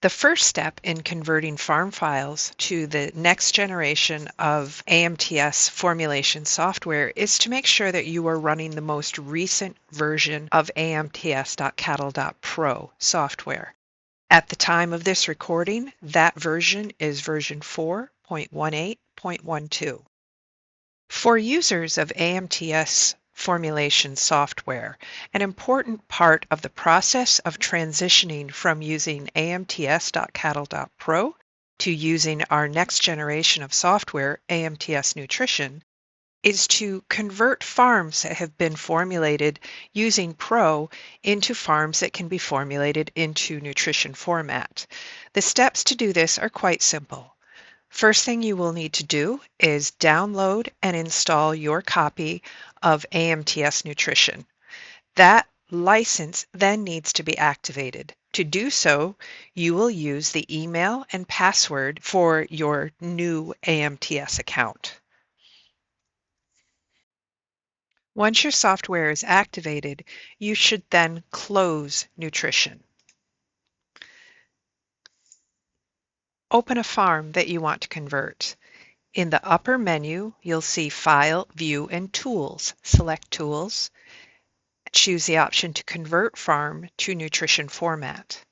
The first step in converting farm files to the next generation of AMTS formulation software is to make sure that you are running the most recent version of AMTS.Cattle.Pro software. At the time of this recording, that version is version 4.18.12. For users of AMTS formulation software, an important part of the process of transitioning from using AMTS.Cattle.Pro to using our next generation of software, AMTS Nutrition, is to convert farms that have been formulated using Pro into farms that can be formulated into nutrition format. The steps to do this are quite simple. First thing you will need to do is download and install your copy of AMTS Nutrition. That license then needs to be activated. To do so, you will use the email and password for your new AMTS account. Once your software is activated, you should then close Nutrition. Open a farm that you want to convert. In the upper menu, you'll see File, View, and Tools. Select Tools. Choose the option to convert farm to nutrition format.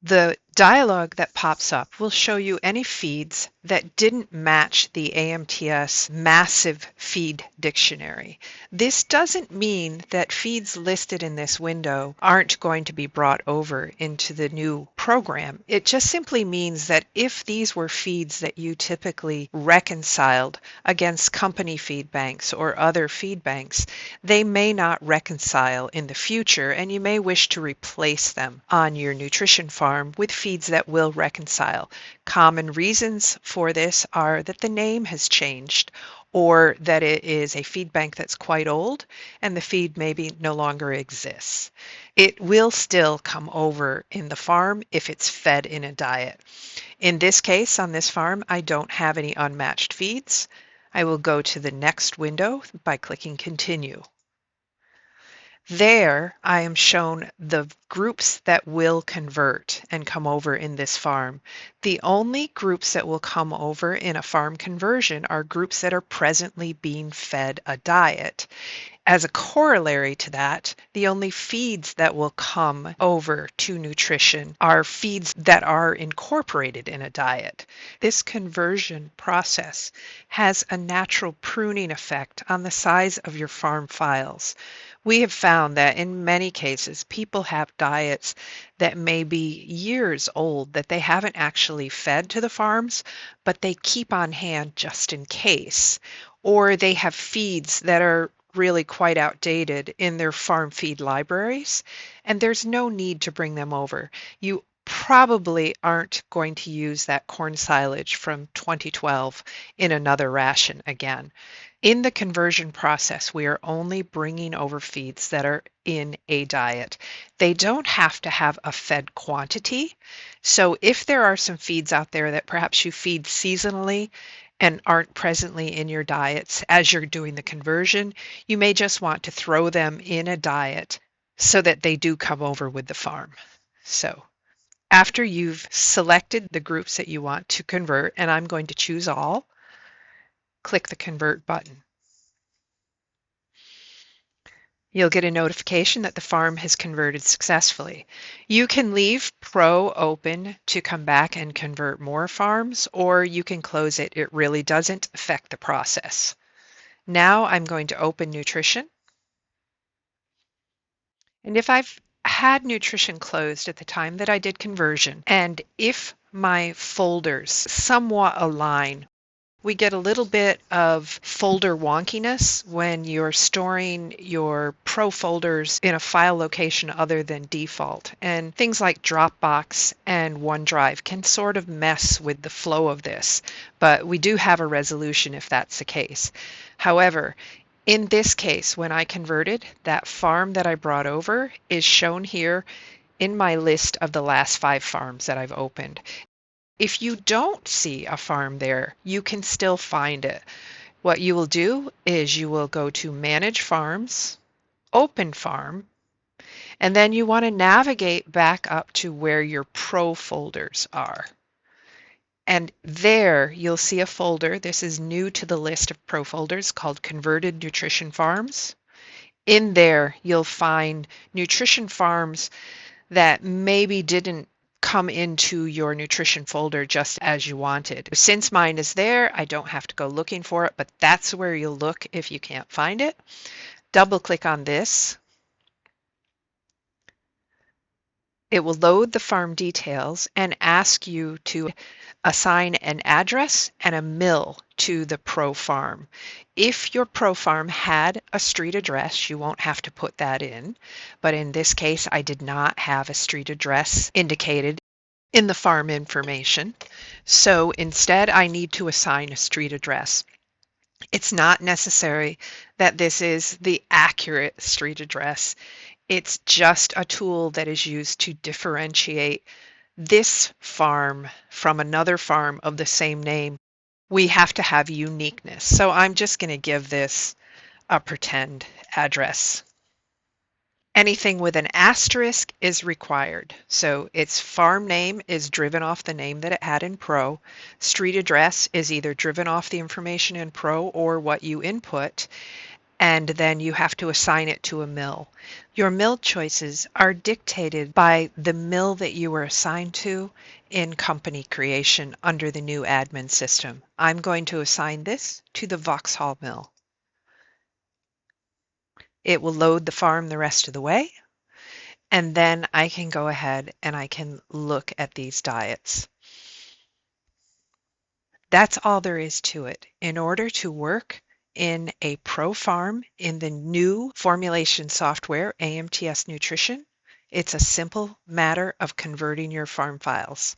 The dialog that pops up will show you any feeds that didn't match the AMTS massive feed dictionary. This doesn't mean that feeds listed in this window aren't going to be brought over into the new program. It just simply means that if these were feeds that you typically reconciled against company feed banks or other feed banks, they may not reconcile in the future, and you may wish to replace them on your nutrition farm with feeds that will reconcile. Common reasons for this are that the name has changed, or that it is a feed bank that's quite old and the feed maybe no longer exists. It will still come over in the farm if it's fed in a diet. In this case, on this farm, I don't have any unmatched feeds. I will go to the next window by clicking Continue. There, I am shown the groups that will convert and come over in this farm. The only groups that will come over in a farm conversion are groups that are presently being fed a diet. As a corollary to that, the only feeds that will come over to nutrition are feeds that are incorporated in a diet. This conversion process has a natural pruning effect on the size of your farm files. We have found that in many cases, people have diets that may be years old that they haven't actually fed to the farms, but they keep on hand just in case. Or they have feeds that are really quite outdated in their farm feed libraries, and there's no need to bring them over. You probably aren't going to use that corn silage from 2012 in another ration again. In the conversion process, we are only bringing over feeds that are in a diet. They don't have to have a fed quantity. So if there are some feeds out there that perhaps you feed seasonally and aren't presently in your diets as you're doing the conversion, you may just want to throw them in a diet so that they do come over with the farm. So after you've selected the groups that you want to convert, and I'm going to choose all, click the Convert button. You'll get a notification that the farm has converted successfully. You can leave Pro open to come back and convert more farms, or you can close it. It really doesn't affect the process. Now I'm going to open Nutrition. And if I've had Nutrition closed at the time that I did conversion, and if my folders somewhat align, we get a little bit of folder wonkiness when you're storing your Pro folders in a file location other than default. And things like Dropbox and OneDrive can sort of mess with the flow of this, but we do have a resolution if that's the case. However, in this case, when I converted, that farm that I brought over is shown here in my list of the last 5 farms that I've opened. If you don't see a farm there, you can still find it. What you will do is you will go to Manage Farms, Open Farm, And then you want to navigate back up to where your Pro folders are. And there you'll see a folder. This is new to the list of Pro folders called Converted Nutrition Farms. In there, you'll find nutrition farms that maybe didn't come into your nutrition folder just as you wanted. Since mine is there, I don't have to go looking for it, but that's where you'll look if you can't find it. Double click on this. It will load the farm details and ask you to assign an address and a mill to the Pro Farm. If your Pro Farm had a street address, you won't have to put that in. But in this case, I did not have a street address indicated in the farm information. So instead, I need to assign a street address. It's not necessary that this is the accurate street address. It's just a tool that is used to differentiate this farm from another farm of the same name. We have to have uniqueness. So I'm just going to give this a pretend address. Anything with an asterisk is required. So its farm name is driven off the name that it had in Pro. Street address is either driven off the information in Pro or what you input. And then you have to assign it to a mill. Your mill choices are dictated by the mill that you were assigned to in company creation under the new admin system. I'm going to assign this to the Vauxhall mill. It will load the farm the rest of the way, and then I can go ahead and I can look at these diets. That's all there is to it. In order to work in a Pro Farm in the new formulation software, AMTS Nutrition, it's a simple matter of converting your farm files.